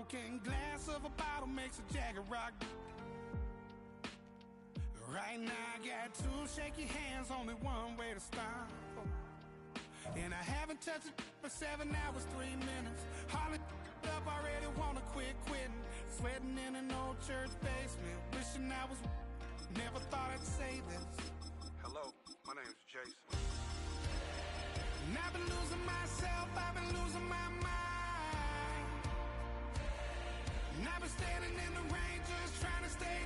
broken glass of a bottle makes a jagged rock. Right now I got two shaky hands, only one way to stop. And I haven't touched it for 7 hours, 3 minutes. Hardly up, already wanna quit quitting. Sweating in an old church basement, wishing I was. Never thought I'd say this. Hello, my name's Jason. And I've been losing myself, I've been losing my mind. And I've been standing in the rain just trying to stay.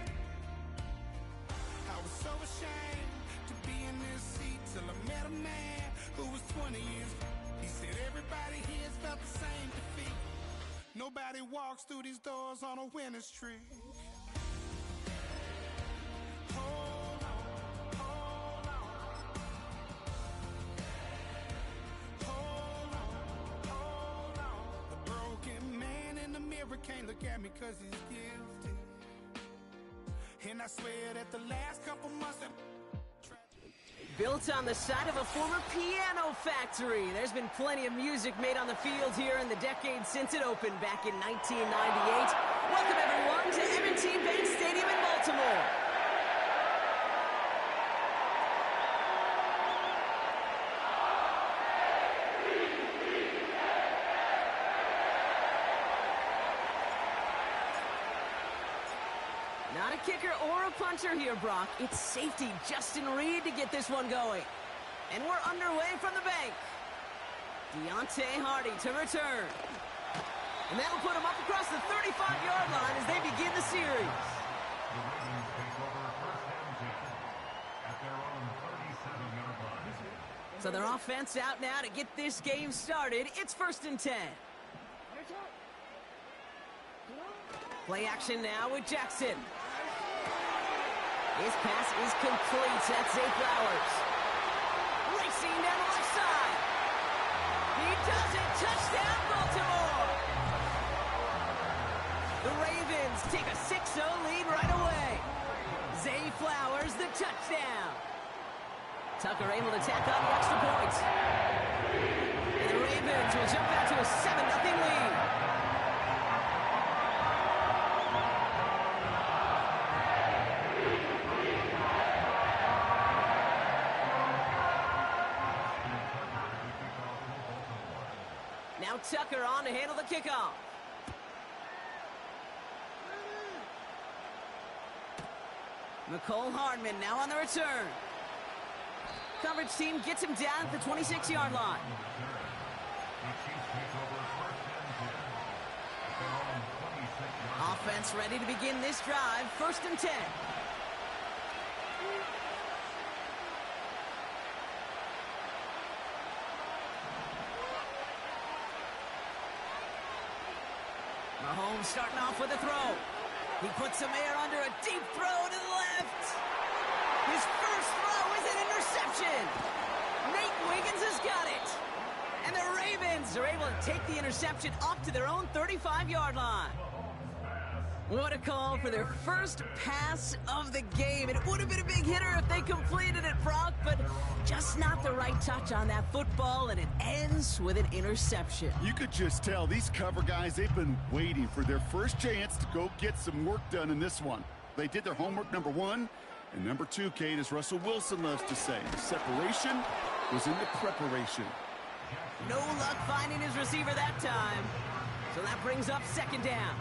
I was so ashamed to be in this seat till I met a man who was 20 years. He said everybody here's felt the same defeat. Nobody walks through these doors on a winning streak. Hold on, hold on. Hold on, hold on. The broken man in the mirror can't look at me 'cause he's guilty. And I swear that the last couple months have built on the side of a former piano factory. There's been plenty of music made on the field here in the decade since it opened back in 1998. Welcome everyone to M&T Bank Stadium in Baltimore. Not a kicker or a puncher here, Brock. It's safety Justin Reed to get this one going. And we're underway from the bank. Deontay Hardy to return. And that'll put him up across the 35-yard line as they begin the series. So their offense out now to get this game started. It's 1st and 10. Play action now with Jackson. His pass is complete. That's Zay Flowers. Racing down the left side. He does it. Touchdown, Baltimore. The Ravens take a 6-0 lead right away. Zay Flowers, the touchdown. Tucker able to tack on the extra point. And the Ravens will jump out to a 7-0 lead. Now Tucker on to handle the kickoff. McCole Hardman now on the return. Coverage team gets him down at the 26-yard line. Offense ready to begin this drive. 1st and 10. Mahomes starting off with a throw. He puts some air under a deep throw to the left. His first throw is an interception. Nate Wiggins has got it. And the Ravens are able to take the interception up to their own 35-yard line. What a call for their first pass of the game. It would have been a big hitter if they completed it, Brock, but just not the right touch on that football, and it ends with an interception. You could just tell these cover guys, they've been waiting for their first chance to go get some work done in this one. They did their homework, number one, and number two, Kate, as Russell Wilson loves to say, the separation was in the preparation. No luck finding his receiver that time, so that brings up 2nd down.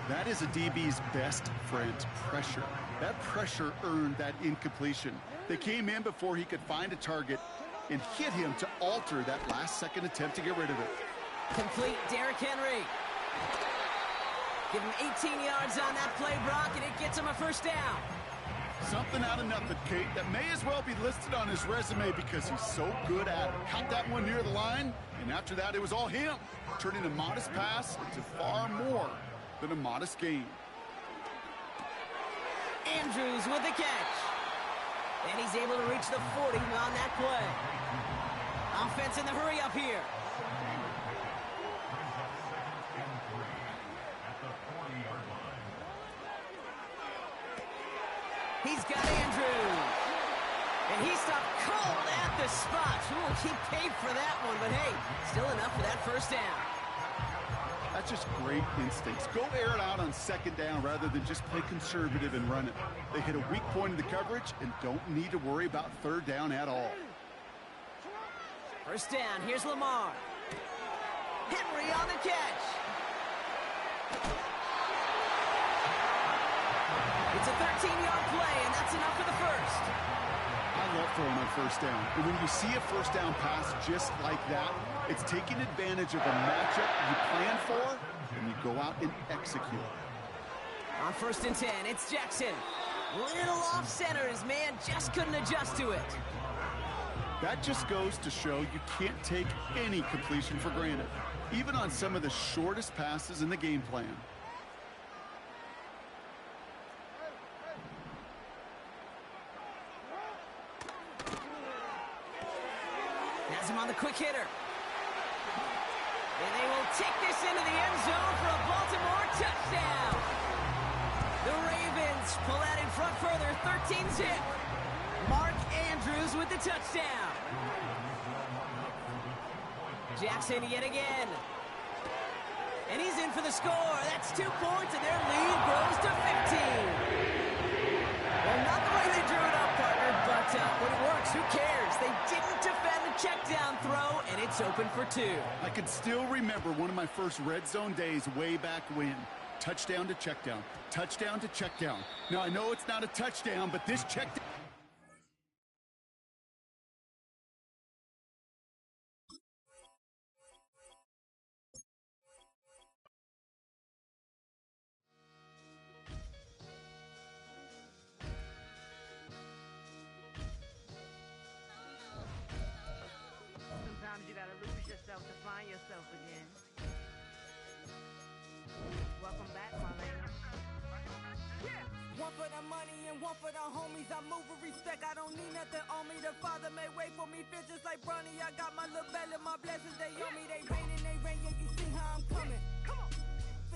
That is a DB's best friend, pressure. That pressure earned that incompletion. They came in before he could find a target and hit him to alter that last-second attempt to get rid of it. Complete Derrick Henry. Give him 18 yards on that play, Brock, and it gets him a 1st down. Something out of nothing, Kate, that may as well be listed on his resume because he's so good at it. Caught that one near the line, and after that, it was all him, turning a modest pass into far more than a modest gain. Andrews with the catch. And he's able to reach the 40 on that play. Offense in the hurry up here. He's got Andrews. And he stopped cold at the spot. We'll keep paid for that one, but hey, still enough for that 1st down. I That's just great instincts. Go air it out on second down rather than just play conservative and run it. They hit a weak point in the coverage and don't need to worry about third down at all. First down, here's Lamar. Henry on the catch. It's a 13-yard play, and that's enough for the first. I love throwing on first down. And when you see a first down pass just like that, it's taking advantage of a matchup you plan for, and you go out and execute. On 1st and 10, it's Jackson. Little off center, his man just couldn't adjust to it. That just goes to show you can't take any completion for granted, even on some of the shortest passes in the game plan. Has him on the quick hitter. And they will take this into the end zone for a Baltimore touchdown. The Ravens pull out in front further, 13-zip. Mark Andrews with the touchdown. Jackson yet again. And he's in for the score. That's 2 points, and their lead grows to 15. Well, not the way they drew it up, partner, but when it works, who cares? They didn't defend the check down throw, and it's open for 2. I can still remember one of my first red zone days way back when. Touchdown to check down. Touchdown to check down. Now, I know it's not a touchdown, but this check down. Sometimes you gotta lose yourself to find yourself again. Welcome back, my lady. Yeah. One for the money and one for the homies. I move with respect, I don't need nothing on me. The Father may wait for me, feel just like Bronny. I got my little belly, my blessings, they on me. They rain, yeah, you see how I'm coming. Come on.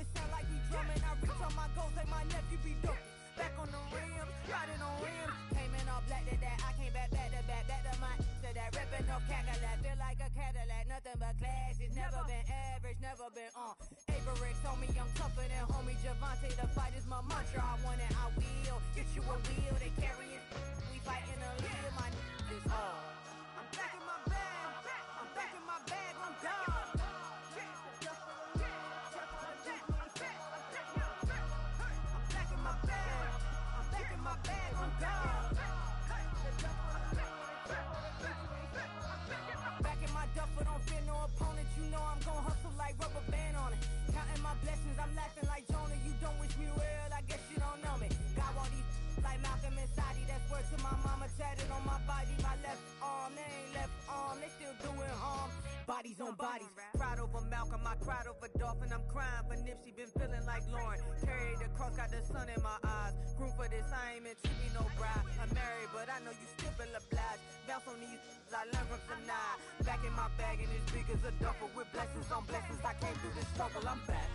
It sound like we drumming. I reach on my goals like my nephew be dope. Back on the rims, riding on rims. Came in all black to that, I came back to my to that ripping off Cadillac. Feel like a Cadillac, nothing but class. It's never been average, never been on. Averix on me, I'm tougher than homie Javante. The fight is my mantra, I want it, I will. Get you a wheel, they carry it. We fighting a little, my is hard. I'm back in my bag, I'm back in my bag, I'm gone. Back in my duffel, don't fear no opponent. You know I'm gon' hustle like rubber band on it. Counting my blessings, I'm laughing like Jonah. You don't wish me well, I guess you don't know me. Got all these like Malcolm and Sadie. That's word to my mama, tatted on my body. My left arm, they ain't left arm, they still doing harm. Bodies on bodies, cried over Malcolm, I cried over Dolphin. I'm crying for Nipsey, been feeling like Lauren. Carried the cross, got the sun in my eyes. Grew for this, I ain't meant to be no bride. I'm married, but I know you still feel obliged. Bounce on these, I learned from Sanaa. Back in my bag, and it's big as a duffel. With blessings on blessings, I came through this struggle, I'm back.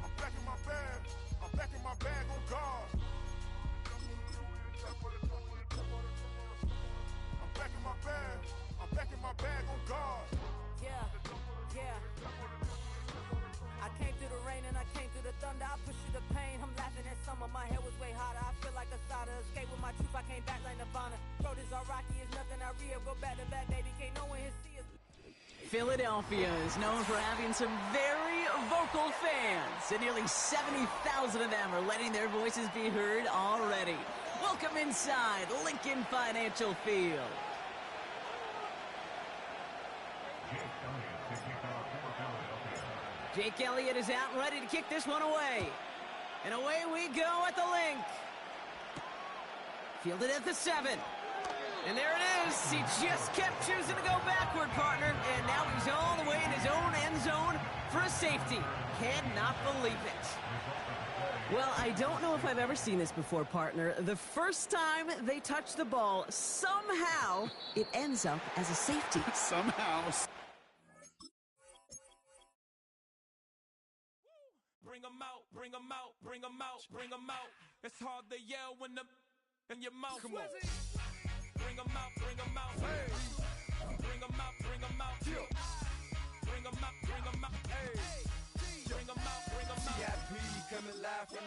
I'm back in my bag. I'm back in my bag on God. I'm back in my bag. I'm back in my bag on God. Yeah, yeah. I came through the rain and I came through the thunder. I pushed through the pain, I'm laughing at summer. My hair was way hotter, I feel like a solder. Escape with my truth, I came back like Nirvana. Throat is all rocky, it's nothing I real. Go back to back, baby, can't no one here see us. Philadelphia is known for having some very vocal fans, and nearly 70,000 of them are letting their voices be heard already. Welcome inside Lincoln Financial Field. Jake Elliott is out and ready to kick this one away. And away we go at the link. Fielded at the 7. And there it is. He just kept choosing to go backward, partner. And now he's all the way in his own end zone for a safety. Cannot believe it. Well, I don't know if I've ever seen this before, partner. The first time they touch the ball, somehow it ends up as a safety. Somehow. Bring 'em out, bring 'em out, bring 'em out, bring 'em out. It's hard to yell when the in your mouth. Come on. Bring 'em out, bring 'em out. Hey. Bring 'em out, bring 'em out. Bring 'em out, bring 'em out. Hey. Bring 'em out.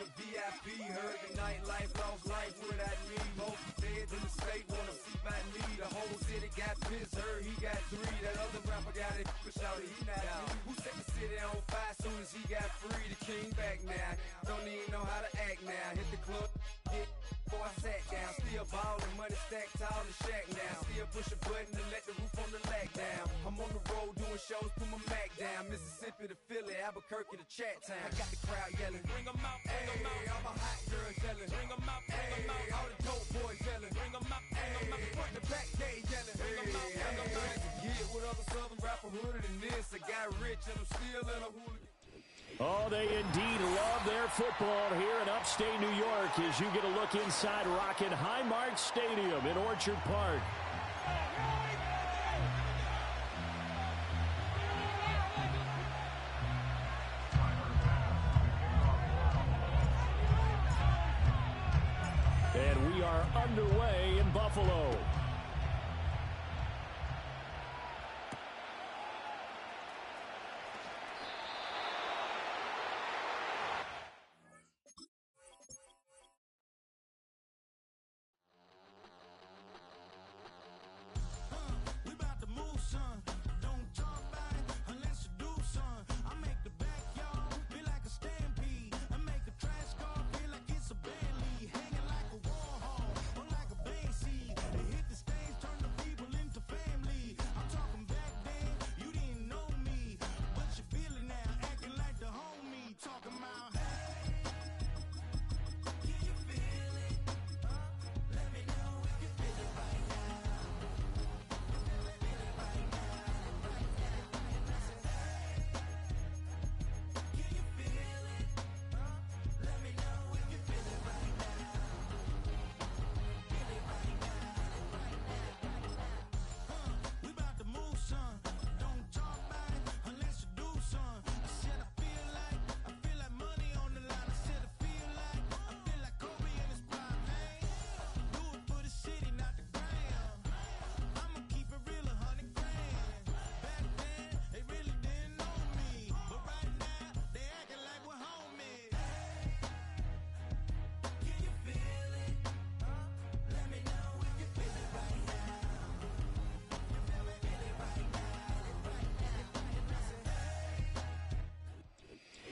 a VIP. Heard the nightlife, lost life without me. Most feds in the state wanna see by me. The whole city got pissed, heard he got 3. That other rapper got it, but shouted he not out. Who set the city on fire soon as he got free? The king back now, don't even know how to act now. Hit the club, get before I sat down. Still ballin', money stacked tall in the shack now. Still push a button to let the roof on the lag down. I'm on the road doing shows, put my Mac down. Mississippi to Philly, Albuquerque to Chat Town. I got the crowd yelling, bring 'em out, bring 'em out. All my hot girls yelling, bring 'em out, bring 'em out. All the dope boys yelling, bring 'em out, bring 'em out. Front to back, they yelling, bring 'em out, bring 'em out. Get with other southern rapper hooded than this. I got rich and I'm still in a hooligan. Oh, they indeed love their football here in upstate New York as you get a look inside Rockin' Highmark Stadium in Orchard Park. And we are underway in Buffalo.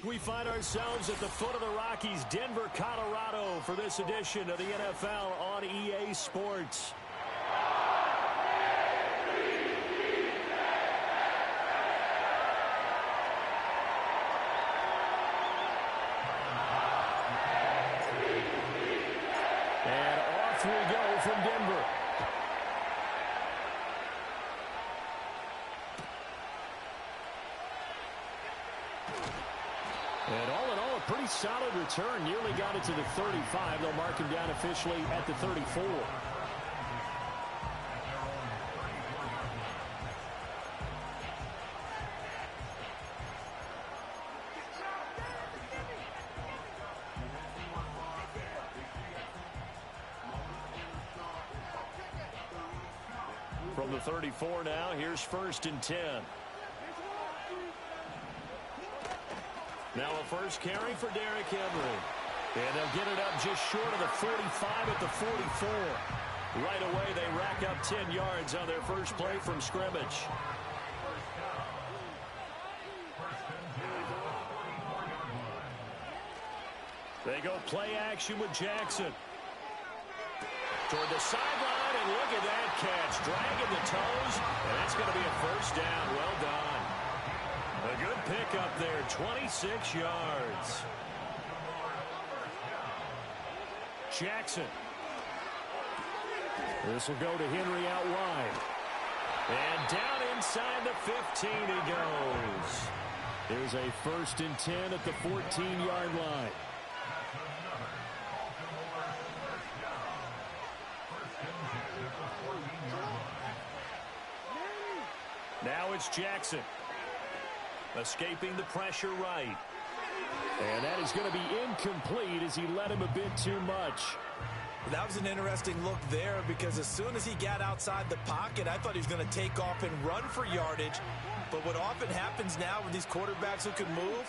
We find ourselves at the foot of the Rockies, Denver, Colorado, for this edition of the NFL on EA Sports. And off we go from Denver. And all in all, a pretty solid return. Nearly got it to the 35. They'll mark him down officially at the 34. From the 34 now, here's 1st and 10. Now a first carry for Derrick Henry. And they'll get it up just short of the 45 at the 44. Right away, they rack up 10 yards on their first play from scrimmage. They go play action with Jackson. Toward the sideline, and look at that catch. Dragging the toes, and that's going to be a first down. Well done. A good pickup there, 26 yards. Jackson. This will go to Henry out wide. And down inside the 15 he goes. There's a 1st and 10 at the 14-yard line. Now it's Jackson. Escaping the pressure right. And that is going to be incomplete as he let him a bit too much. That was an interesting look there because as soon as he got outside the pocket, I thought he was going to take off and run for yardage. But what often happens now with these quarterbacks who can move,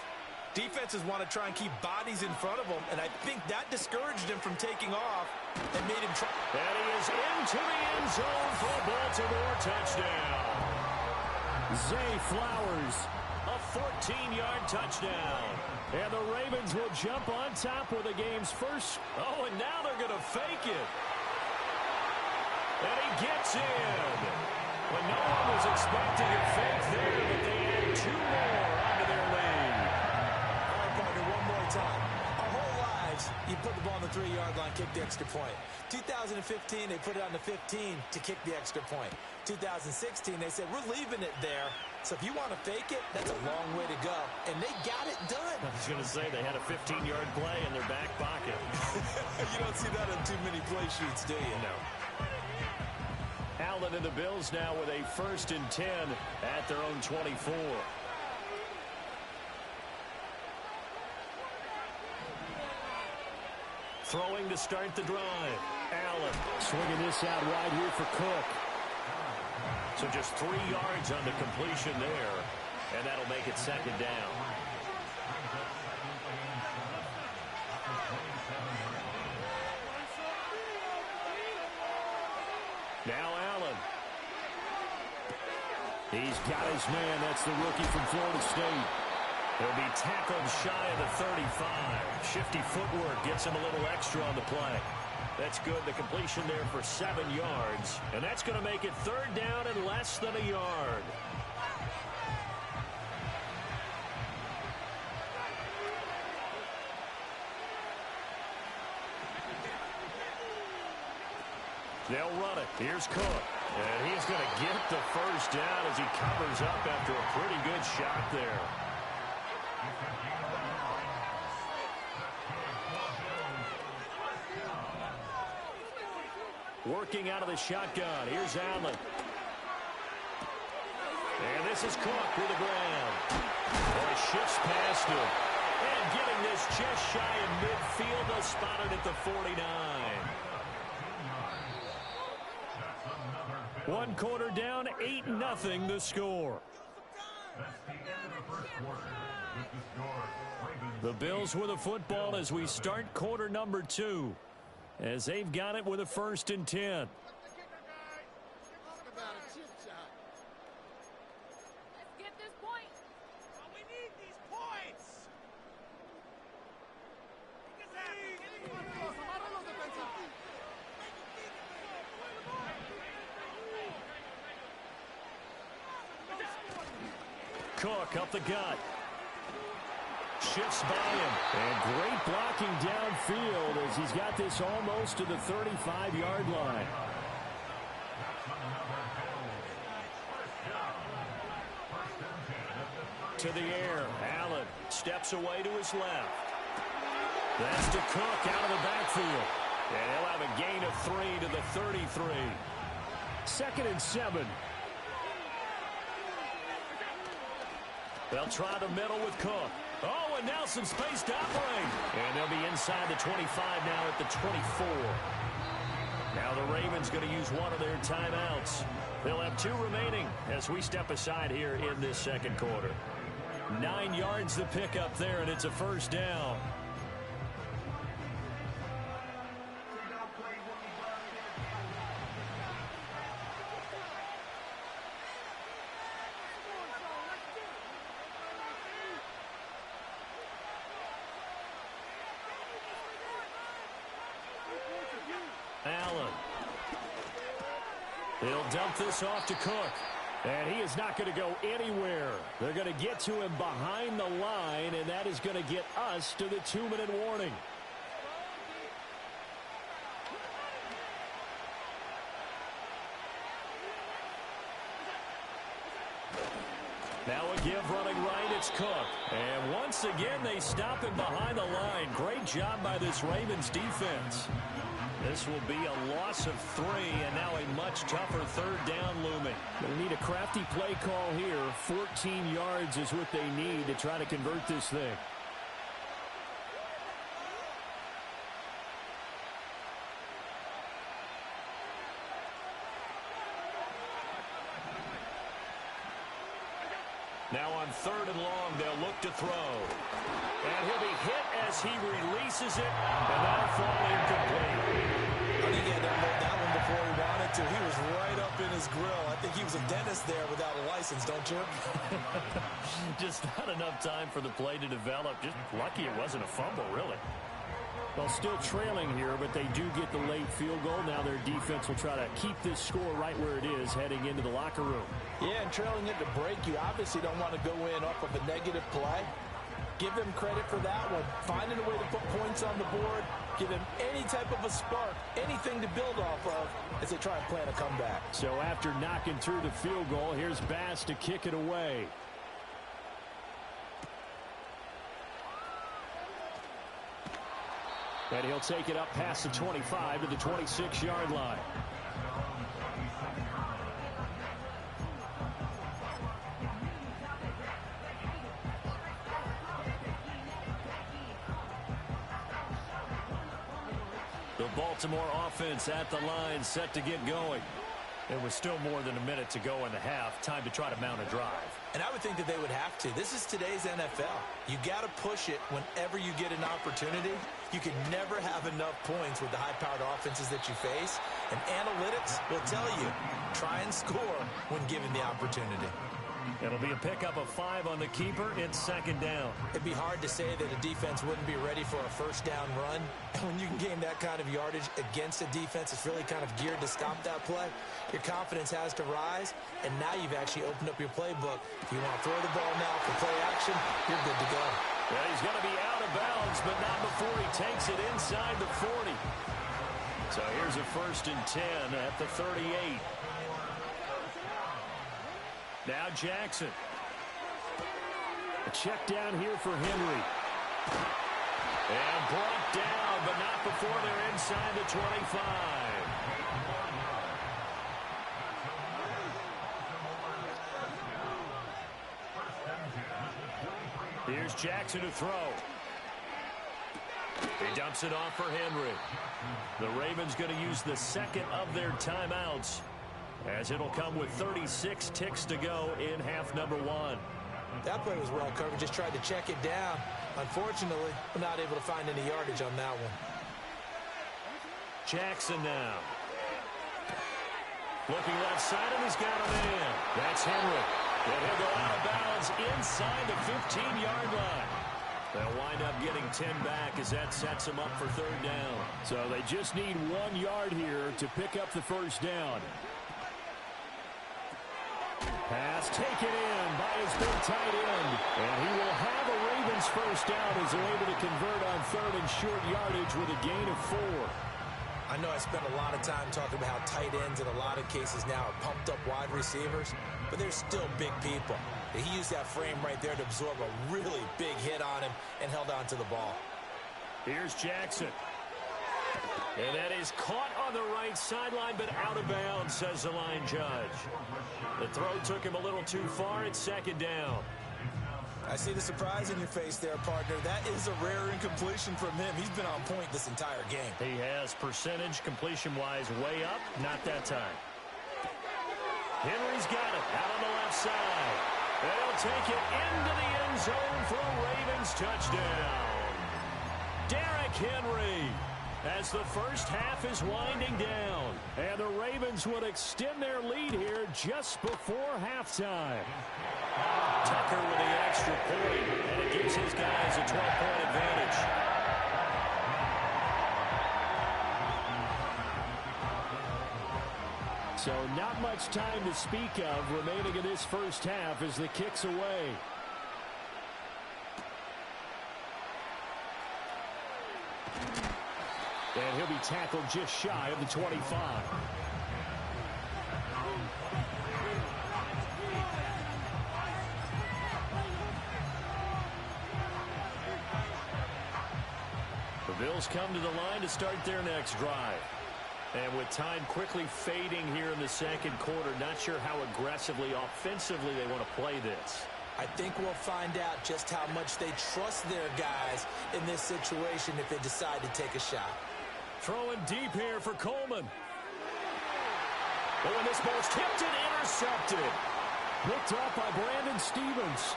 Defenses want to try and keep bodies in front of him, and I think that discouraged him from taking off and made him try. And he is into the end zone for a Baltimore touchdown. Zay Flowers, a 14-yard touchdown. And the Ravens will jump on top with the game's first. Oh, and now they're going to fake it. And he gets in. Well, no one was expecting a fake there, but they add 2 more onto their lead. All right, partner, one more time. Our whole lives, you put the ball on the 3-yard line, kick the extra point. 2015, they put it on the 15 to kick the extra point. 2016, they said, we're leaving it there. So if you want to fake it, that's a long way to go. And they got it done. I was going to say they had a 15-yard play in their back pocket. You don't see that on too many play sheets, do you? No. Allen and the Bills now with a 1st and 10 at their own 24. Throwing to start the drive. Allen swinging this out wide here for Cook. So just 3 yards on the completion there, and that'll make it 2nd down. Now Allen. He's got his man. That's the rookie from Florida State. He'll be tackled shy of the 35. Shifty footwork gets him a little extra on the play. That's good. The completion there for 7 yards. And that's going to make it 3rd down and less than a yard. They'll run it. Here's Cook. And he's going to get the 1st down as he covers up after a pretty good shot there. Working out of the shotgun. Here's Allen. And this is Cook with the ground. Oh, he shifts past him. And getting this just shy of midfield. They'll spot it at the 49. 1 quarter down, 8-0 the score. The Bills with a football as we start quarter number 2. As they've got it with a 1st and 10. Cook up the gut. Shifts by him. And great blocking downfield as he's got this almost to the 35-yard line. To the air. Allen steps away to his left. That's to Cook out of the backfield. And he'll have a gain of 3 to the 33. 2nd and 7. They'll try the middle with Cook. Oh, and now some space to operate. And they'll be inside the 25 now at the 24. Now the Ravens going to use one of their timeouts. They'll have 2 remaining as we step aside here in this 2nd quarter. 9 yards to pick up there, and it's a 1st down. Allen. He'll dump this off to Cook. And he is not going to go anywhere. They're going to get to him behind the line, and that is going to get us to the 2-minute warning. Now a give running right, it's Cook. And once again, they stop him behind the line. Great job by this Ravens defense. This will be a loss of 3, and now a much tougher 3rd down looming. They need a crafty play call here. 14 yards is what they need to try to convert this thing. Now on 3rd and long, they'll look to throw. And he'll be hit as he releases it, and that'll fall incomplete. I think he had to hold that one before he wanted to. He was right up in his grill. I think he was a dentist there without a license, don't you? Just not enough time for the play to develop. Just lucky it wasn't a fumble, really. Well, still trailing here, but they do get the late field goal. Now their defense will try to keep this score right where it is heading into the locker room. Yeah, and trailing it to break, you obviously don't want to go in off of a negative play. Give them credit for that one. Finding a way to put points on the board, give them any type of a spark, anything to build off of as they try and plan a comeback. So after knocking through the field goal, here's Bass to kick it away. And he'll take it up past the 25 to the 26-yard line. The Baltimore offense at the line, set to get going. There was still more than a minute to go in the half. Time to try to mount a drive. And I would think that they would have to. This is today's NFL. You got to push it whenever you get an opportunity. You can never have enough points with the high-powered offenses that you face. And analytics will tell you, try and score when given the opportunity. It'll be a pickup of 5 on the keeper. It's 2nd down. It'd be hard to say that a defense wouldn't be ready for a first down run. And when you can gain that kind of yardage against a defense that's really kind of geared to stop that play, your confidence has to rise, and now you've actually opened up your playbook. If you want to throw the ball now for play action, you're good to go. Well, he's going to be out of bounds, but not before he takes it inside the 40. So here's a 1st and 10 at the 38. Now Jackson. A check down here for Henry. And brought down, but not before they're inside the 25. Here's Jackson to throw. He dumps it off for Henry. The Ravens going to use the 2nd of their timeouts, as it'll come with 36 ticks to go in half number 1. That play was well covered. Just tried to check it down. Unfortunately, we're not able to find any yardage on that one. Jackson now. Looking left side, and he's got a man. That's Henry. And he'll go out of bounds inside the 15-yard line. They'll wind up getting 10 back as that sets them up for 3rd down. So they just need 1 yard here to pick up the 1st down. Pass taken in by his big tight end. And he will have a Ravens 1st down as they're able to convert on 3rd and short yardage with a gain of 4. I know I spent a lot of time talking about how tight ends in a lot of cases now are pumped up wide receivers, but they're still big people. He used that frame right there to absorb a really big hit on him and held on to the ball. Here's Jackson. And that is caught on the right sideline, but out of bounds, says the line judge. The throw took him a little too far. It's 2nd down. I see the surprise in your face there, partner. That is a rare incompletion from him. He's been on point this entire game. He has percentage completion-wise way up. Not that time. Henry's got it out on the left side. And he'll take it into the end zone for a Ravens touchdown. Derrick Henry, as the first half is winding down. And the Ravens would extend their lead here just before halftime. Tucker with the extra point, and it gives his guys a 12-point advantage. So not much time to speak of remaining in this first half as the kick's away. And he'll be tackled just shy of the 25. The Bills come to the line to start their next drive. And with time quickly fading here in the 2nd quarter, not sure how aggressively, offensively they want to play this. I think we'll find out just how much they trust their guys in this situation if they decide to take a shot. Throwing deep here for Coleman. Oh, and this ball's tipped and intercepted. Picked up by Brandon Stevens.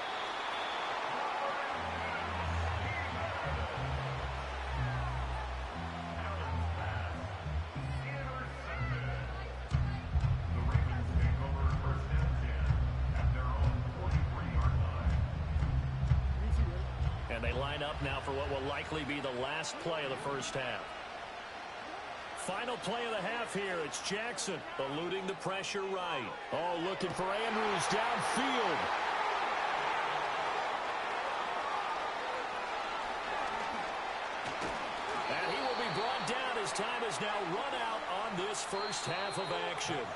And they line up now for what will likely be the last play of the first half. Final play of the half here. It's Jackson eluding the pressure right. Oh, looking for Andrews downfield. And he will be brought down as time has now run out on this first half of action.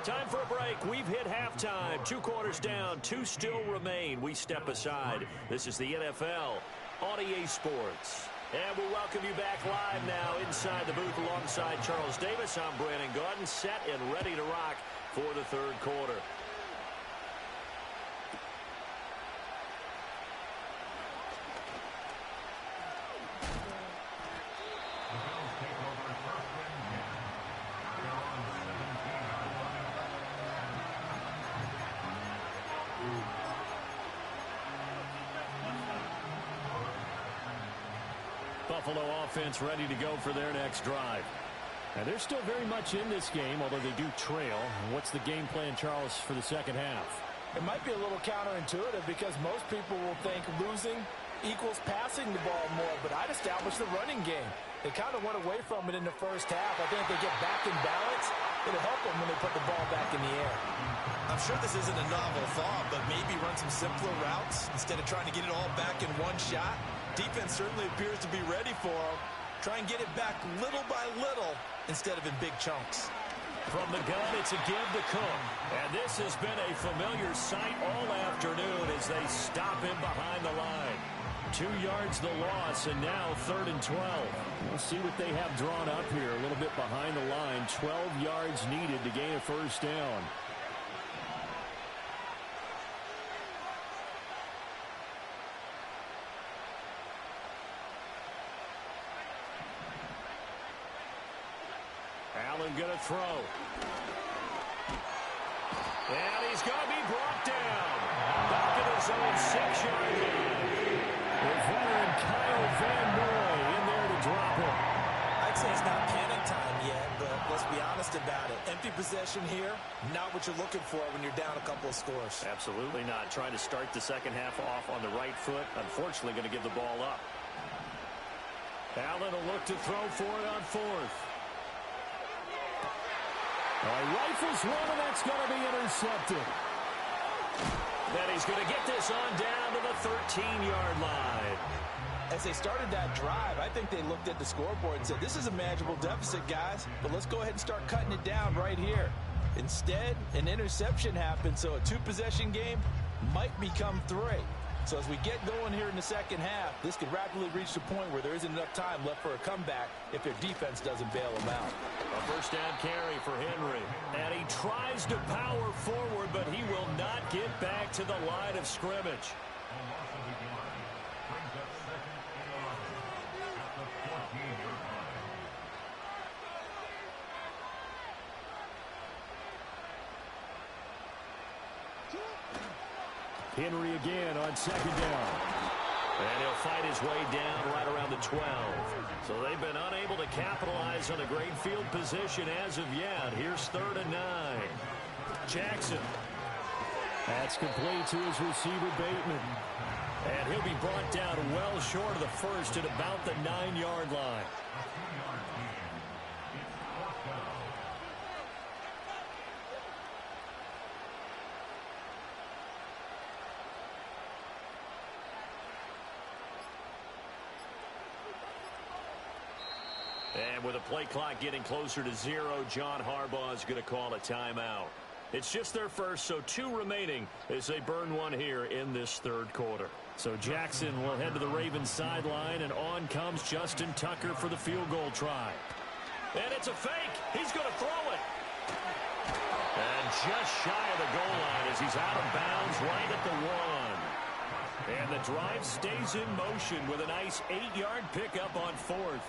Time for a break. We've hit halftime. 2 quarters down. 2 still remain. We step aside. This is the NFL on EA Sports. And we'll welcome you back live now inside the booth alongside Charles Davis. I'm Brandon Gaudin, set and ready to rock for the third quarter. Buffalo offense ready to go for their next drive. And they're still very much in this game, although they do trail. What's the game plan, Charles, for the second half? It might be a little counterintuitive because most people will think losing equals passing the ball more, but I'd establish the running game. They kind of went away from it in the first half. I think if they get back in balance, it'll help them when they put the ball back in the air. I'm sure this isn't a novel thought, but maybe run some simpler routes instead of trying to get it all back in one shot. Defense certainly appears to be ready for them. Try and get it back little by little instead of in big chunks. From the gun, it's a give to Cook. And this has been a familiar sight all afternoon as they stop him behind the line. 2 yards the loss, and now 3rd and 12. We'll see what they have drawn up here. A little bit behind the line. 12 yards needed to gain a first down. Allen going to throw. And he's going to be brought down. Back at his own 6-yard line. The veteran Kyle Van Noy in there to drop him. I'd say it's not panic time yet, but let's be honest about it. Empty possession here, not what you're looking for when you're down a couple of scores. Absolutely not. Trying to start the second half off on the right foot. Unfortunately, going to give the ball up. Allen will look to throw for it on 4th. Rifles one, and that's going to be intercepted. Then he's going to get this on down to the 13-yard line. As they started that drive, I think they looked at the scoreboard and said, this is a manageable deficit, guys, but let's go ahead and start cutting it down right here. Instead, an interception happened, so a 2-possession game might become 3. So as we get going here in the second half, this could rapidly reach the point where there isn't enough time left for a comeback if their defense doesn't bail them out. A first down carry for Henry. And he tries to power forward, but he will not get back to the line of scrimmage. Henry again on 2nd down. And he'll fight his way down right around the 12. So they've been unable to capitalize on a great field position as of yet. Here's 3rd and 9. Jackson. That's complete to his receiver, Bateman. And he'll be brought down well short of the first at about the 9-yard line. And with the play clock getting closer to 0, John Harbaugh is going to call a timeout. It's just their first, so 2 remaining as they burn one here in this 3rd quarter. So Jackson will head to the Ravens sideline, and on comes Justin Tucker for the field goal try. And it's a fake. He's going to throw it. And just shy of the goal line as he's out of bounds right at the 1. And the drive stays in motion with a nice 8-yard pickup on 4th.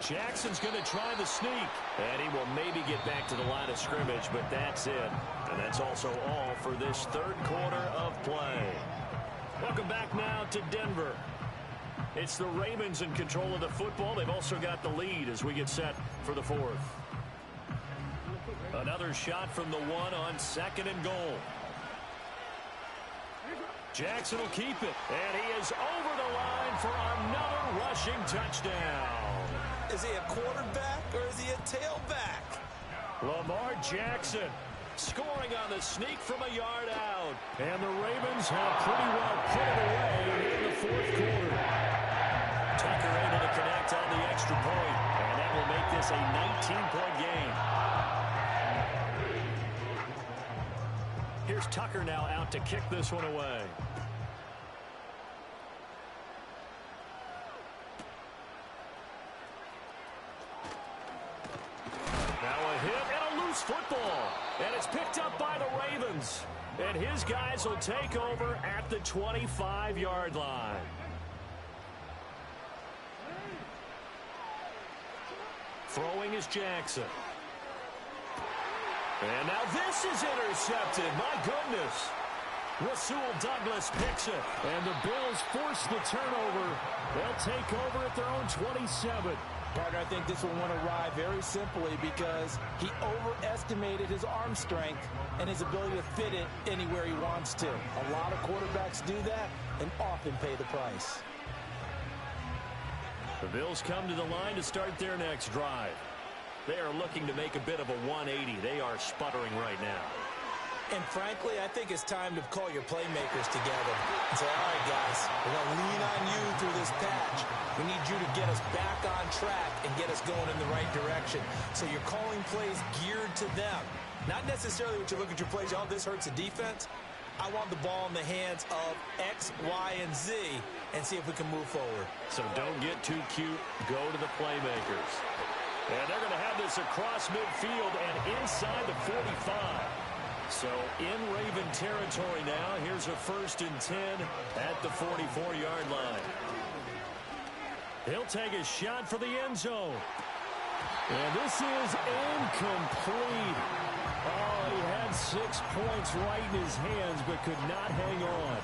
Jackson's going to try the sneak. And he will maybe get back to the line of scrimmage, but that's it. And that's also all for this third quarter of play. Welcome back now to Denver. It's the Ravens in control of the football. They've also got the lead as we get set for the fourth. Another shot from the one on 2nd and goal. Jackson will keep it. And he is over the line for another rushing touchdown. Is he a quarterback or is he a tailback? Lamar Jackson scoring on the sneak from a yard out. And the Ravens have pretty well put it away in the fourth quarter. Tucker able to connect on the extra point. And that will make this a 19-point game. Here's Tucker now out to kick this one away. Now a hit and a loose football. And it's picked up by the Ravens. And his guys will take over at the 25-yard line. Throwing is Jackson. And now this is intercepted. My goodness. Rasul Douglas picks it. And the Bills force the turnover. They'll take over at their own 27. Partner, I think this will want to ride very simply because he overestimated his arm strength and his ability to fit it anywhere he wants to. A lot of quarterbacks do that and often pay the price. The Bills come to the line to start their next drive. They are looking to make a bit of a 180. They are sputtering right now. And frankly, I think it's time to call your playmakers together and say, all right, guys, we're going to lean on you through this patch. We need you to get us back on track and get us going in the right direction. So you're calling plays geared to them. Not necessarily what you look at your plays, oh, this hurts the defense. I want the ball in the hands of X, Y, and Z and see if we can move forward. So don't get too cute. Go to the playmakers. And they're going to have this across midfield and inside the 45. So in Raven territory now. Here's a 1st and 10 at the 44-yard line. He'll take a shot for the end zone. And this is incomplete. Oh, he had 6 points right in his hands but could not hang on.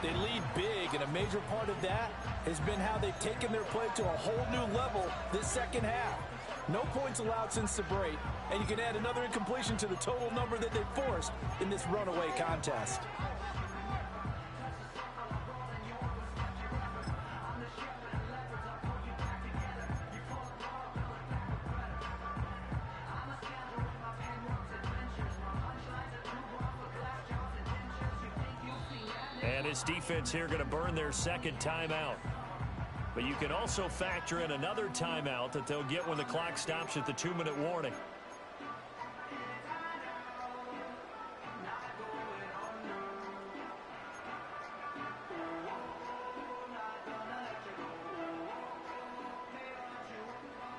They lead big, and a major part of that has been how they've taken their play to a whole new level this second half. No points allowed since the break, and you can add another incompletion to the total number that they forced in this runaway contest. And his defense here going to burn their second timeout. But you can also factor in another timeout that they'll get when the clock stops at the 2-minute warning.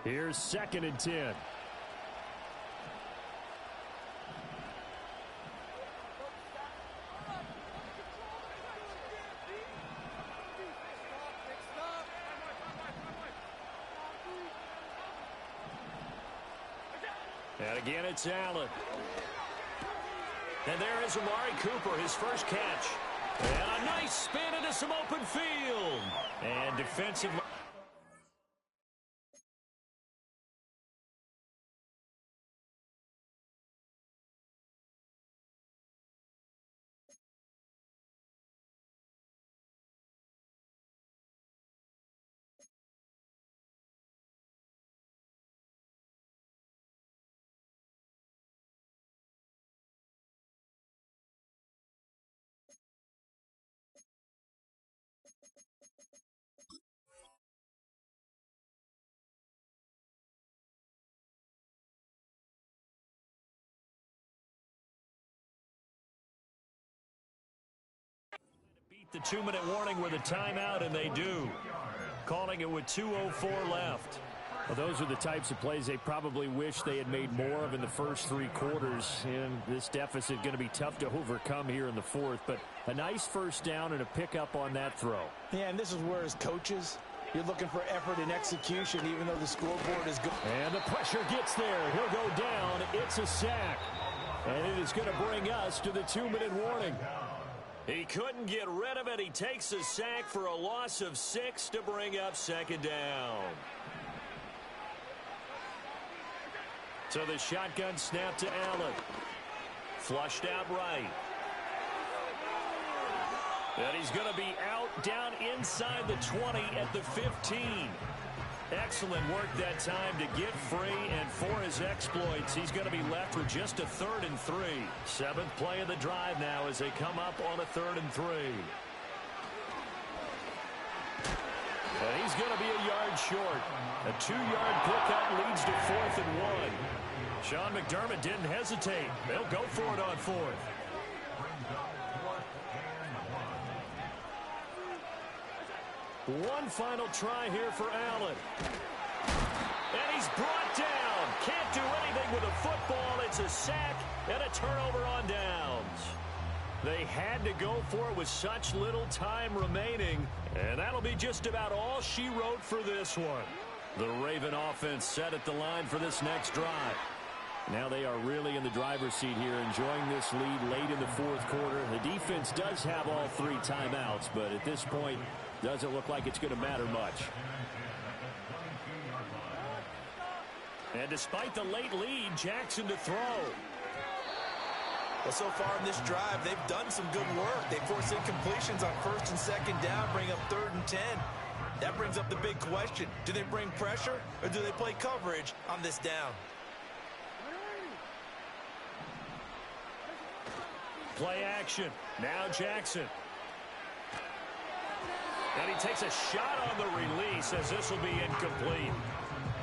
Here's 2nd and 10. And again, it's Allen. And there is Amari Cooper, his first catch. And a nice spin into some open field. And defensive. The 2-minute warning with a timeout, and they do. Calling it with 2:04 left. Well, those are the types of plays they probably wish they had made more of in the first 3 quarters. And this deficit going to be tough to overcome here in the fourth. But a nice first down and a pickup on that throw. Yeah, and this is where as coaches, You're looking for effort and execution, even though the scoreboard is good. And the pressure gets there. He'll go down. It's a sack. And it is going to bring us to the 2-minute warning. He couldn't get rid of it. He takes a sack for a loss of 6 to bring up second down. So the shotgun snap to Allen. Flushed out right. And he's going to be out down inside the 20 at the 15. Excellent work that time to get free, and for his exploits, he's going to be left with just a 3rd and 3. 7th play of the drive now as they come up on a 3rd and 3. And he's going to be a yard short. A 2-yard pickup leads to 4th and 1. Sean McDermott didn't hesitate. They'll go for it on 4th. One final try here for Allen. And he's brought down. Can't do anything with a football. It's a sack and a turnover on downs. They had to go for it with such little time remaining. And that'll be just about all she wrote for this one. The Raven offense set at the line for this next drive. Now they are really in the driver's seat here, enjoying this lead late in the 4th quarter. The defense does have all 3 timeouts, but at this point, doesn't look like it's going to matter much. And despite the late lead, Jackson to throw. Well, so far in this drive, they've done some good work. They force incompletions on 1st and 2nd down, bring up 3rd and 10. That brings up the big question. Do they bring pressure, or do they play coverage on this down? Play action. Now Jackson. And he takes a shot on the release as this will be incomplete.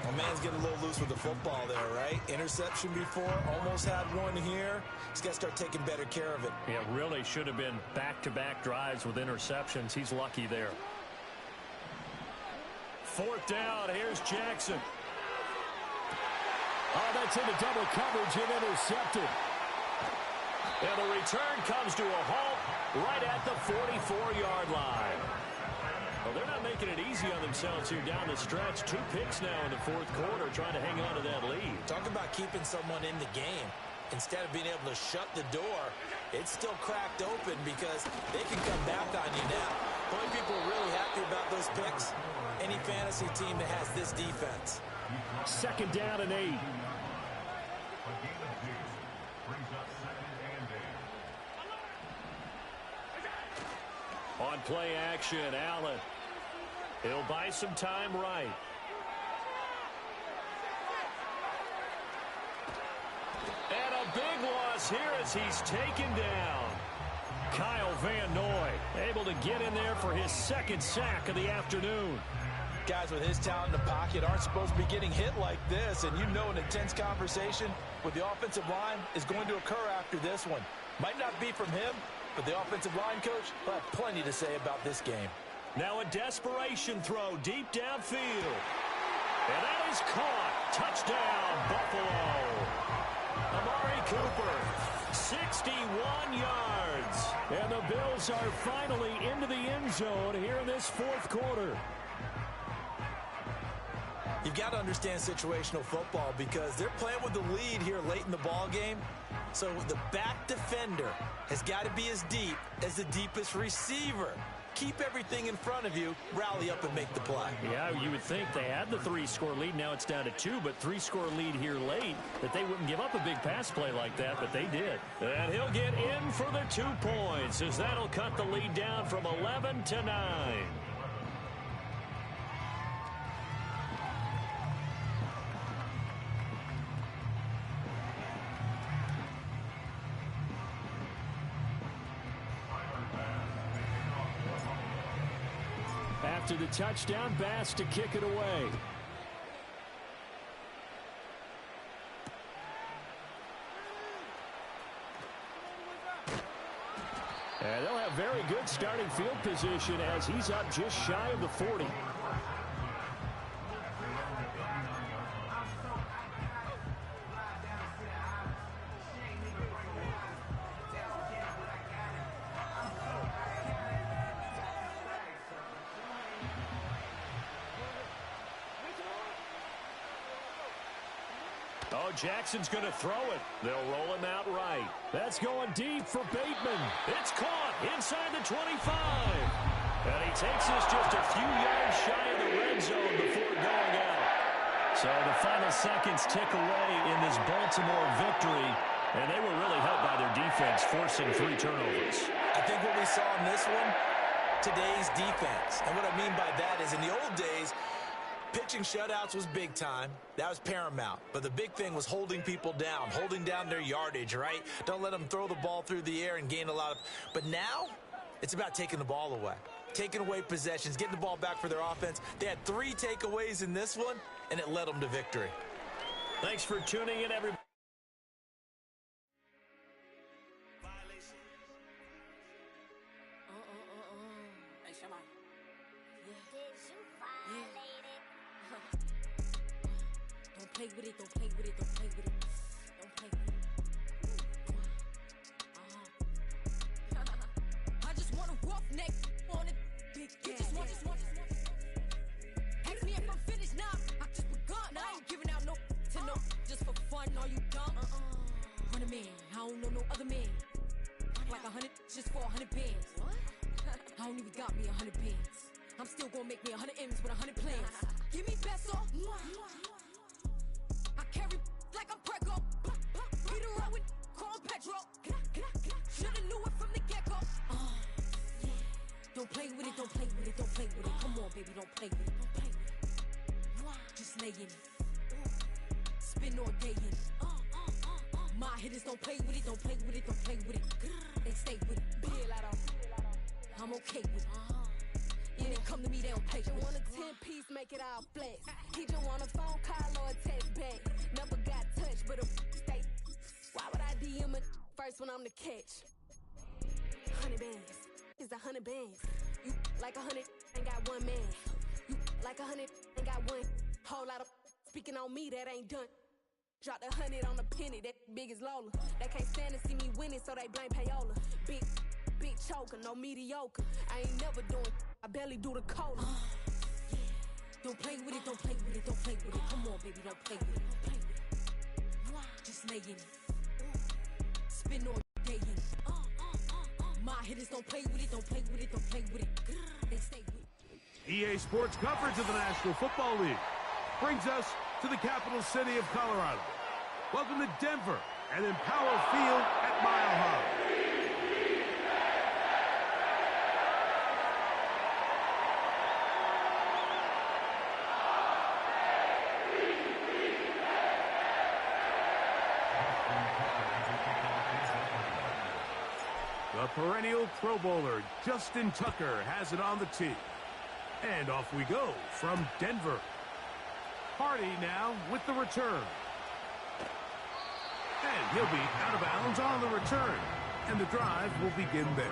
Well, man's getting a little loose with the football there, right? Interception before, almost had one here. He's got to start taking better care of it. Yeah, really should have been back-to-back drives with interceptions. He's lucky there. 4th down, here's Jackson. Oh, that's into double coverage and intercepted. And the return comes to a halt right at the 44-yard line. Well, they're not making it easy on themselves here down the stretch. 2 picks now in the 4th quarter, trying to hang on to that lead. Talk about keeping someone in the game. Instead of being able to shut the door, it's still cracked open because they can come back on you now. The only people are really happy about those picks, any fantasy team that has this defense. 2nd down and 8. On play action, Allen. He'll buy some time right. And a big loss here as he's taken down. Kyle Van Noy able to get in there for his 2nd sack of the afternoon. Guys with his talent in the pocket aren't supposed to be getting hit like this, and you know an intense conversation with the offensive line is going to occur after this one. Might not be from him, but the offensive line coach will have plenty to say about this game. Now a desperation throw deep downfield. And that is caught. Touchdown, Buffalo. Amari Cooper, 61 yards. And the Bills are finally into the end zone here in this 4th quarter. You've got to understand situational football because they're playing with the lead here late in the ball game. So the back defender has got to be as deep as the deepest receiver. Keep everything in front of you, rally up and make the play. Yeah, you would think they had the 3-score lead. Now it's down to 2, but 3-score lead here late, that they wouldn't give up a big pass play like that, but they did. And he'll get in for the 2 points as that'll cut the lead down from 11 to 9. After the touchdown, Bass to kick it away. And they'll have very good starting field position as he's up just shy of the 40. Oh, Jackson's going to throw it. They'll roll him out right. That's going deep for Bateman. It's caught inside the 25. And he takes us just a few yards shy of the red zone before going out. So the final seconds tick away in this Baltimore victory. And they were really helped by their defense, forcing 3 turnovers. I think what we saw in this one, today's defense. And what I mean by that is in the old days, pitching shutouts was big time. That was paramount. But the big thing was holding people down, holding down their yardage, right? Don't let them throw the ball through the air and gain a lot of... But now, it's about taking the ball away. Taking away possessions, getting the ball back for their offense. They had 3 takeaways in this one, and it led them to victory. Thanks for tuning in, everybody. Don't play with it, don't play with it, don't play with it. Don't play with it. I just want a rough neck on it. Big gas. Just want. Ask me if I'm finished now. I just begun. I ain't giving out no to no. Just for fun, are you dumb? 100 man, I don't know no other man. Like 100 just for 100 bands. What? I don't even got me 100 bands. I'm still gonna make me 100 M's with 100 plans. Give me peso. I carry like I'm Prego. Get around with Chrome Petro. Shoulda knew it from the get-go. Yeah. Don't play with it, don't play with it, don't play with it. Come on, baby, don't play with it, don't play with it. Just lay in it. Spin all day in it. My hitters don't play with it, don't play with it, don't play with it. They stay with it. I'm okay with it. When they come to me, they don't play. Just want a 10-piece, make it all flex. He just want a phone call or a text back. Never got touched, but a stay. Why would I DM it first when I'm the catch? 100 bands, it's 100 bands. You like 100 ain't got one man. You like 100 ain't got one. Whole lot of speaking on me that ain't done. Drop the 100 on the penny, that big as Lola. They can't stand to see me winning, so they blame payola. Big choker, no mediocre. I ain't never doing, I barely do the cola. Yeah. Don't play with it, don't play with it, don't play with it. Come on, baby, don't play with it, don't play with it. Just lay in it. Spin all day in it. My hitters don't play with it, don't play with it, don't play with it. They stay with it. EA Sports coverage of the National Football League brings us to the capital city of Colorado. Welcome to Denver and Empower Field at Mile High. The perennial Pro Bowler, Justin Tucker, has it on the tee. And off we go from Denver. Hardy now with the return. And he'll be out of bounds on the return. And the drive will begin there.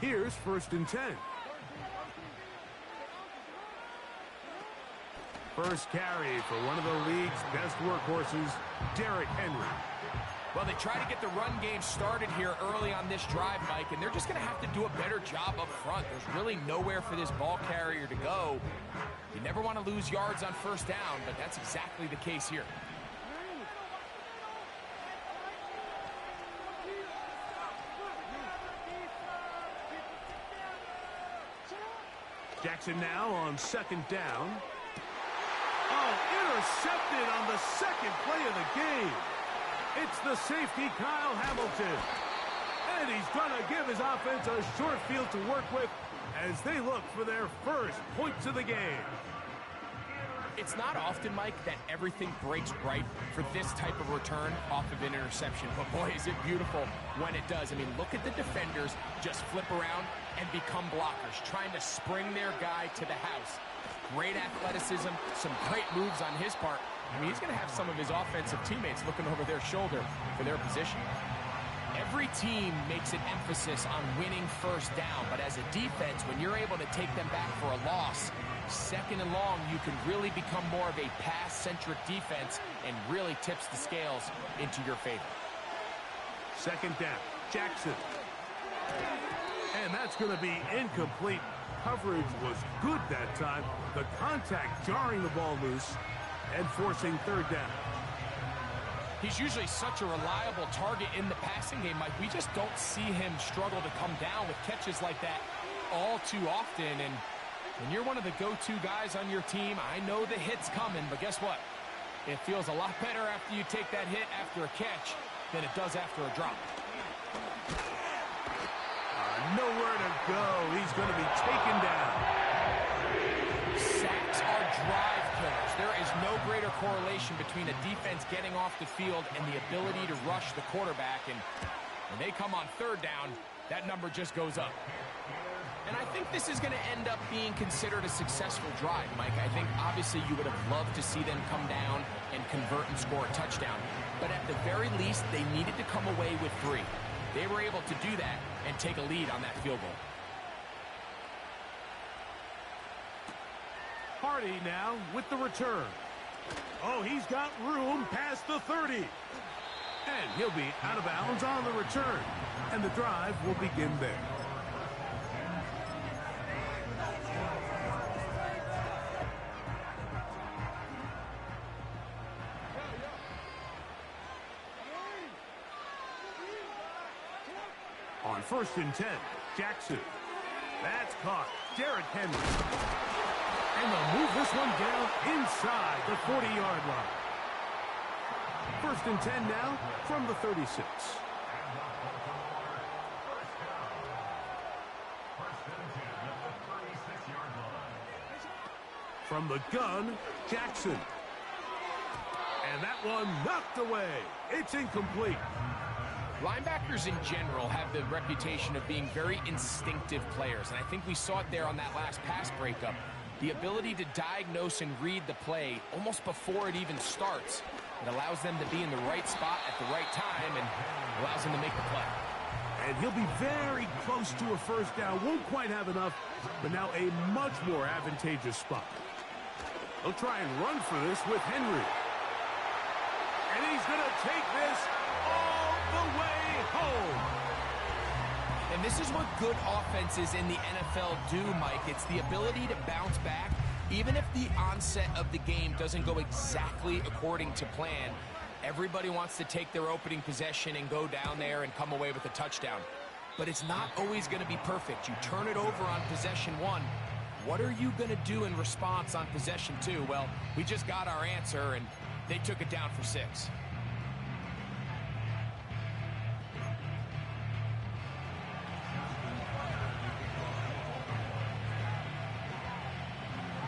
Here's 1st and 10. First carry for one of the league's best workhorses, Derrick Henry. Well, they try to get the run game started here early on this drive, Mike, and they're just going to have to do a better job up front. There's really nowhere for this ball carrier to go. You never want to lose yards on 1st down, but that's exactly the case here. Jackson now on 2nd down. Oh, intercepted on the 2nd play of the game. It's the safety, Kyle Hamilton. And he's going to give his offense a short field to work with as they look for their first points of the game. It's not often, Mike, that everything breaks right for this type of return off of an interception. But, boy, is it beautiful when it does. I mean, look at the defenders just flip around and become blockers, trying to spring their guy to the house. Great athleticism, some great moves on his part. I mean, he's going to have some of his offensive teammates looking over their shoulder for their position. Every team makes an emphasis on winning 1st down, but as a defense, when you're able to take them back for a loss, 2nd and long, you can really become more of a pass-centric defense and really tips the scales into your favor. 2nd down. Jackson. And that's going to be incomplete. Coverage was good that time. The contact jarring the ball loose and forcing third down. He's usually such a reliable target in the passing game, Mike. We just don't see him struggle to come down with catches like that all too often. And when you're one of the go-to guys on your team, I know the hit's coming, but guess what? It feels a lot better after you take that hit after a catch than it does after a drop. Nowhere to go. He's going to be taken down. Sacks are drive killers. There is no greater correlation between a defense getting off the field and the ability to rush the quarterback. And when they come on third down, that number just goes up. And I think this is going to end up being considered a successful drive, Mike. I think obviously you would have loved to see them come down and convert and score a touchdown. But at the very least, they needed to come away with 3. They were able to do that and take a lead on that field goal. Hardy now with the return. Oh, he's got room past the 30. And he'll be out of bounds on the return. And the drive will begin there. On 1st and 10, Jackson. That's caught. Derrick Henry. And they'll move this one down inside the 40-yard line. 1st and 10 now from the 36. From the gun, Jackson. And that one knocked away. It's incomplete. Linebackers in general have the reputation of being very instinctive players, and I think we saw it there on that last pass breakup. The ability to diagnose and read the play almost before it even starts. It allows them to be in the right spot at the right time and allows them to make the play. And he'll be very close to a first down. Won't quite have enough, but now a much more advantageous spot. He'll try and run for this with Henry. And he's going to take this all the way home. And this is what good offenses in the NFL do, Mike. It's the ability to bounce back, even if the onset of the game doesn't go exactly according to plan. Everybody wants to take their opening possession and go down there and come away with a touchdown. But it's not always going to be perfect. You turn it over on possession 1. What are you going to do in response on possession 2? Well, we just got our answer, and they took it down for 6.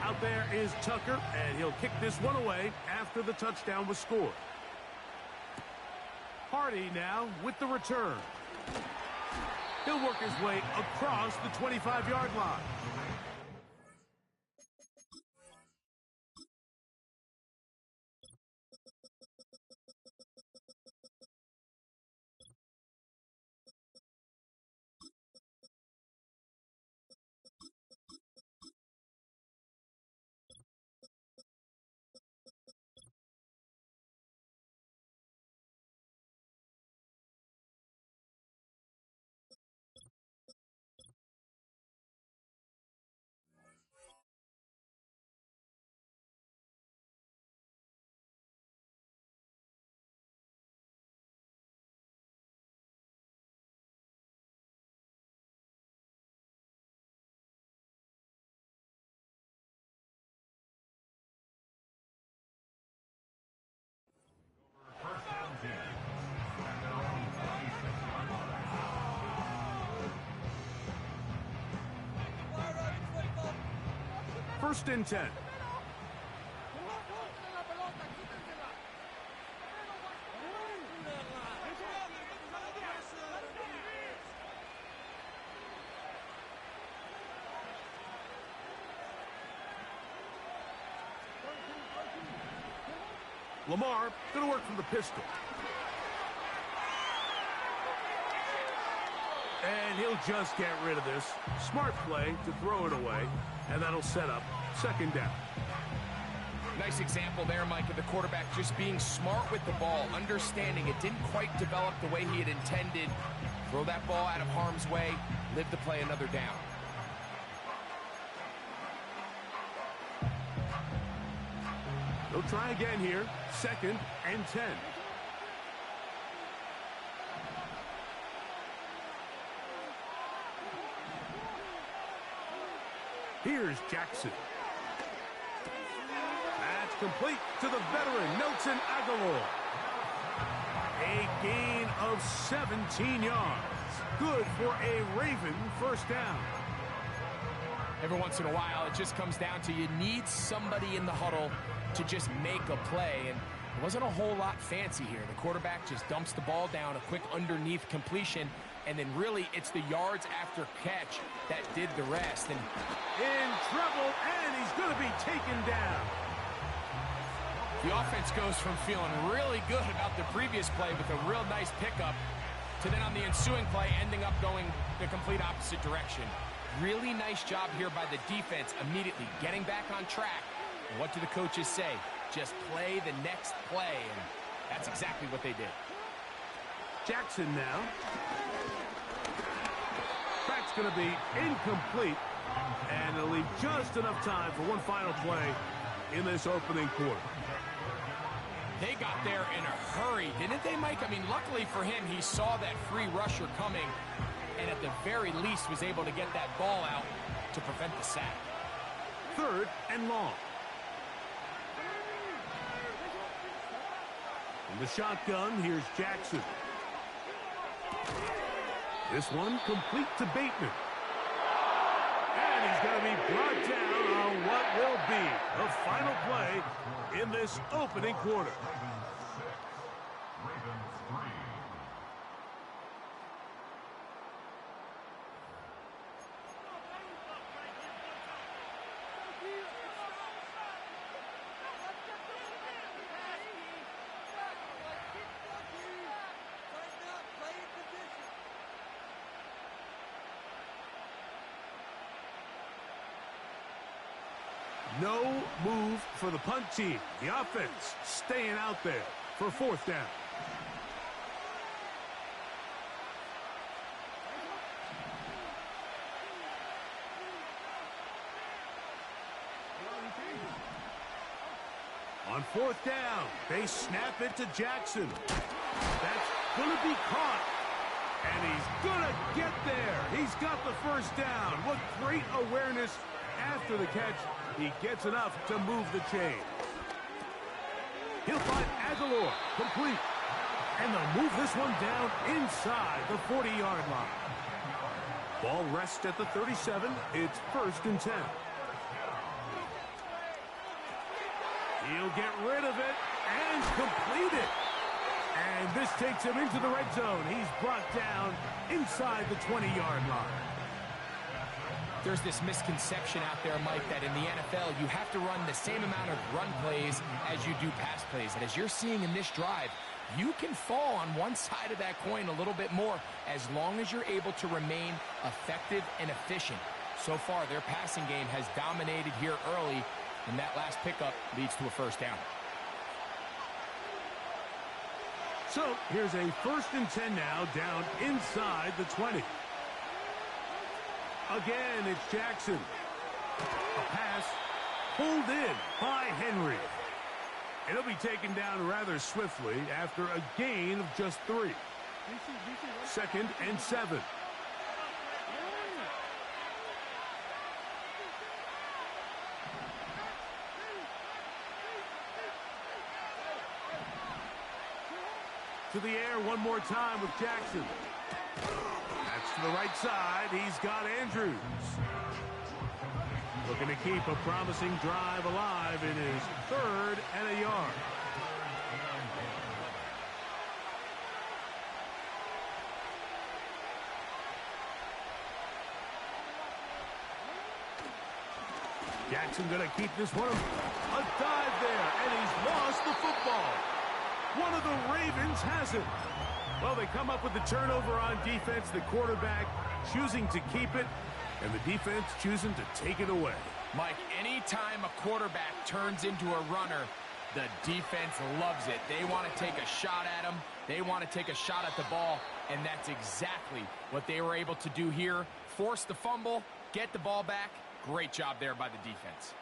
Out there is Tucker, and he'll kick this one away after the touchdown was scored. Hardy now with the return. He'll work his way across the 25-yard line. First and 10. Lamar going to work from the pistol. And he'll just get rid of this. Smart play to throw it away, and that'll set up second down. Nice example there, Mike, of the quarterback just being smart with the ball, understanding it didn't quite develop the way he had intended Throw that ball out of harm's way, live to play another down. They'll try again here. 2nd and 10. Here's Jackson. That's complete to the veteran, Nelson Aguilar. A gain of 17 yards. Good for a Raven first down. Every once in a while, it just comes down to you need somebody in the huddle to just make a play, and it wasn't a whole lot fancy here. The quarterback just dumps the ball down, a quick underneath completion, and then really it's the yards after catch that did the rest. And in trouble, and he's going to be taken down. The offense goes from feeling really good about the previous play with a real nice pickup to then on the ensuing play ending up going the complete opposite direction. Really nice job here by the defense immediately getting back on track. And what do the coaches say? Just play the next play, and that's exactly what they did. Jackson now. That's going to be incomplete, and it'll leave just enough time for one final play in this opening quarter. They got there in a hurry, didn't they, Mike? I mean, luckily for him, he saw that free rusher coming, and at the very least was able to get that ball out to prevent the sack. 3rd and long. In the shotgun, here's Jackson. This one complete to Bateman. And he's going to be brought down on what will be the final play in this opening quarter. No move for the punt team. The offense staying out there for 4th down. On 4th down, they snap it to Jackson. That's going to be caught. And he's going to get there. He's got the first down. What great awareness after the catch. He gets enough to move the chain. He'll find Aguilar complete. And they'll move this one down inside the 40-yard line. Ball rests at the 37. It's 1st and 10. He'll get rid of it and complete it. And this takes him into the red zone. He's brought down inside the 20-yard line. There's this misconception out there, Mike, that in the NFL you have to run the same amount of run plays as you do pass plays. And as you're seeing in this drive, you can fall on one side of that coin a little bit more as long as you're able to remain effective and efficient. So far, their passing game has dominated here early, and that last pickup leads to a first down. So here's a 1st and 10 now, down inside the 20. Again, it's Jackson. A pass pulled in by Henry. It'll be taken down rather swiftly after a gain of just 3. 2nd and 7. To the air one more time with Jackson. That's to the right side. He's got Andrews. Looking to keep a promising drive alive. It is 3rd and a yard. Jackson going to keep this one. A dive there, and he's lost the football. One of the Ravens has it. Well, they come up with the turnover on defense. The quarterback choosing to keep it, and the defense choosing to take it away. Mike, anytime a quarterback turns into a runner, the defense loves it. They want to take a shot at him. They want to take a shot at the ball. And that's exactly what they were able to do here. Force the fumble, get the ball back. Great job there by the defense.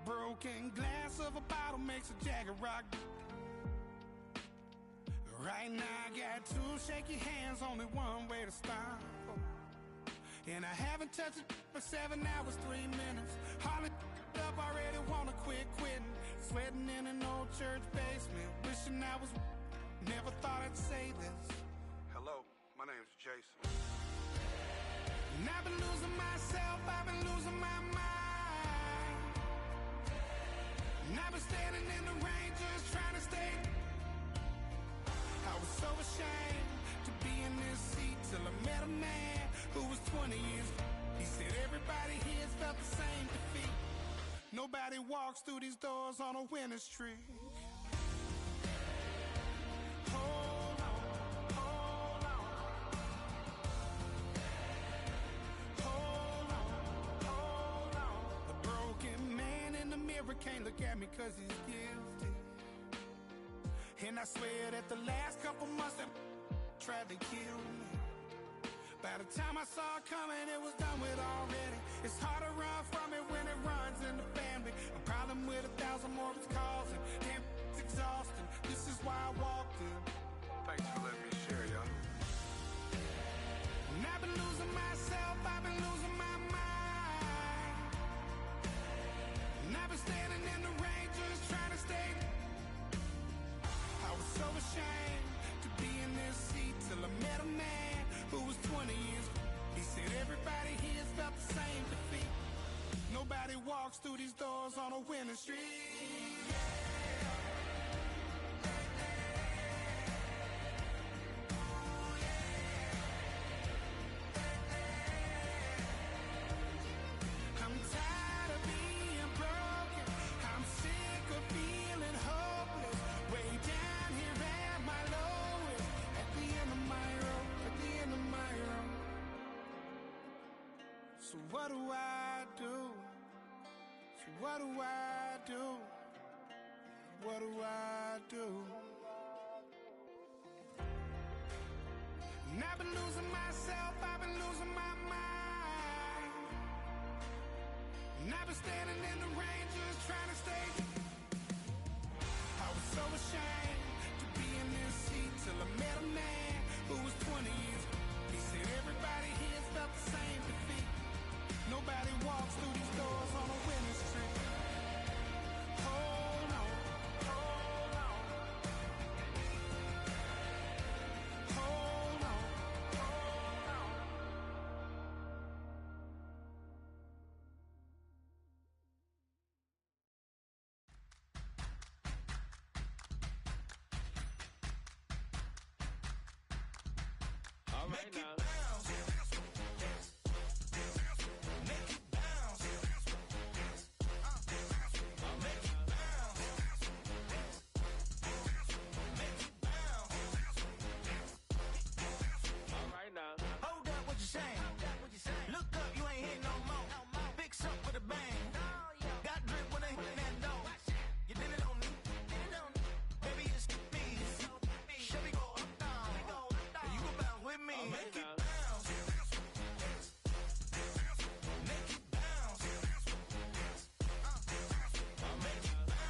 Broken glass of a bottle makes a jagged rock. Right now I got two shaky hands, only one way to stop. And I haven't touched it for 7 hours, 3 minutes. Hardly up, already wanna quitting. Sweating in an old church basement, wishing I was. Never thought I'd say this. Hello, my name's Jason. And I've been losing myself, I've been losing my mind. And I've been standing in the rain just trying to stay. I was so ashamed to be in this seat till I met a man who was 20 years. He said everybody here's felt the same defeat. Nobody walks through these doors on a winning streak. Hold on, hold on. Hold on, hold on. The broken man in the mirror can't look at me 'cause he's guilty. And I swear that the last couple months that tried to kill me. By the time I saw it coming, it was done with already. It's hard to run from it when it runs in the family. A problem with 1,000 more it's causing. Damn, it's exhausting. This is why I walked in. Thanks for letting me share, y'all. And I've been losing myself, I've been losing my mind. And I've been standing in the rain just trying to stay. I was so ashamed to be in this seat till I met a man who was 20 years. He said everybody here's felt the same defeat. Nobody walks through these doors on a winning streak. So what do I do? So what do I do? What do I do? And I've been losing myself, I've been losing my mind. And I've been standing in the rain just trying to stay. I was so ashamed to be in this seat till I met a man who was 20 years. He said everybody here felt the same defeat. Nobody walks through these doors on a winning streak. Hold on, hold on. Hold on, hold on. All right now. Hold up, what you saying? Look up, you ain't hitting no more. Fix up with a bang. Got drip when I hit that door. You did it on me. Baby, it's me. Should we go up, down? And you go bounce with me. Make it bounce. Make it bounce. Make it bounce. Make it bounce.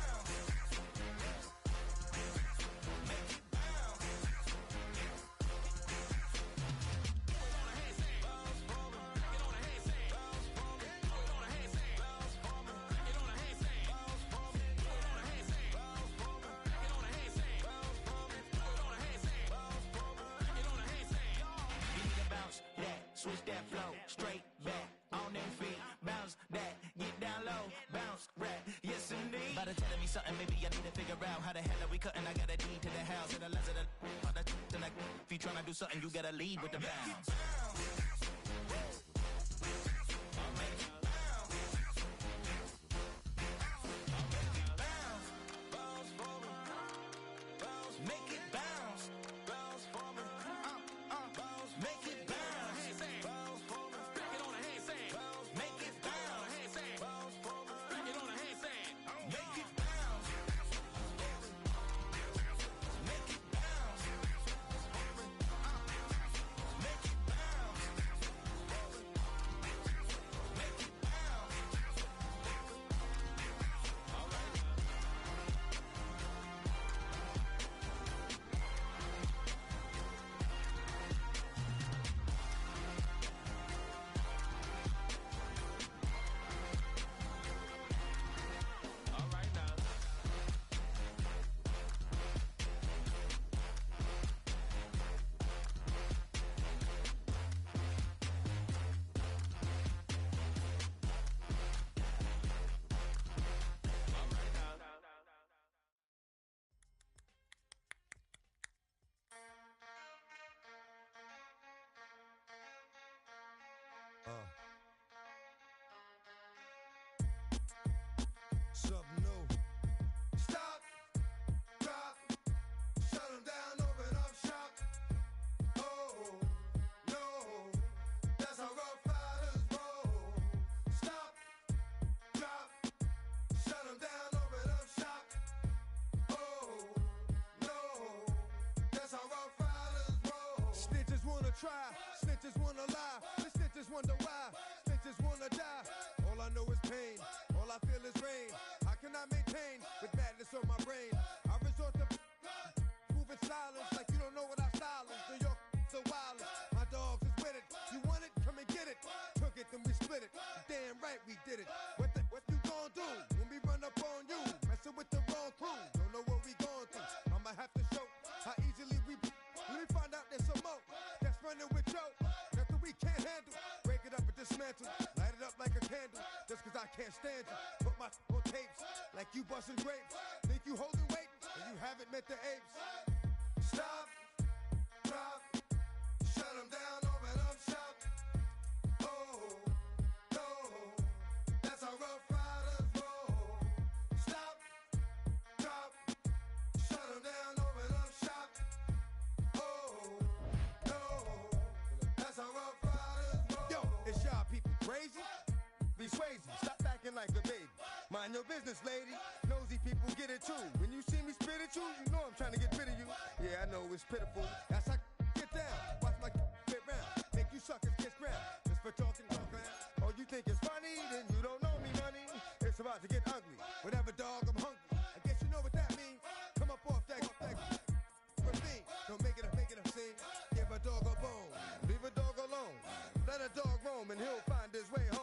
Switch that flow, straight back, on them feet, bounce that, get down low, bounce, rap, yes indeed. About to telling me something, maybe I need to figure out how the hell are we cutting, I got a deed to the house, and the less of the, if you tryna do something, you gotta lead with the bounce. Make it bounce, bounce for me, make it bounce, back it on a handstand, make it bounce, back it on a handstand, make it bounce, make it bounce, make it bounce, make it bounce. All right. All right now. Something new. Stop, drop, shut them down, open up shop. Oh, no, that's how rough riders roll. Stop, drop, shut them down, open up shop. Oh, no, that's how rough riders roll. Snitches wanna try, snitches wanna lie, the snitches wonder why, snitches wanna die. All I know is pain, all I feel is rain. How can I maintain with madness on my brain? I resort to moving silence like you don't know what I style is. New York, the wildest. My dogs is with it. You want it? Come and get it. Took it, then we split it. Damn right we did it. What you gon' do when we run up on you? Messing with the wrong crew. Don't know what we gon' through. I'ma have to show how easily we. Let me find out there's some more that's running with Joe. Nothing we can't handle. Break it up and dismantle. Light it up like a candle. Just cause I can't stand you. Put my on tapes like you busting grapes. Think you holding weight and you haven't met the apes. Stop, drop, shut them down, open up shop. Oh, no, that's how rough riders roll. Stop, drop, shut them down, open up shop. Oh, no, that's how rough riders roll. Yo, is y'all people crazy? like a baby. Mind your business, lady. Nosy people get it too. When you see me spit at you, you know I'm trying to get rid of you. Yeah, I know it's pitiful. That's how get down. Watch my get round. Make you suckers kiss ground. Just for talking ground. Oh, you think it's funny? Then you don't know me, honey. It's about to get ugly. Whatever, dog, I'm hungry. I guess you know what that means. Come up off that ravine. Don't make it a scene. Give a dog a bone. Leave a dog alone. Let a dog roam and he'll find his way home.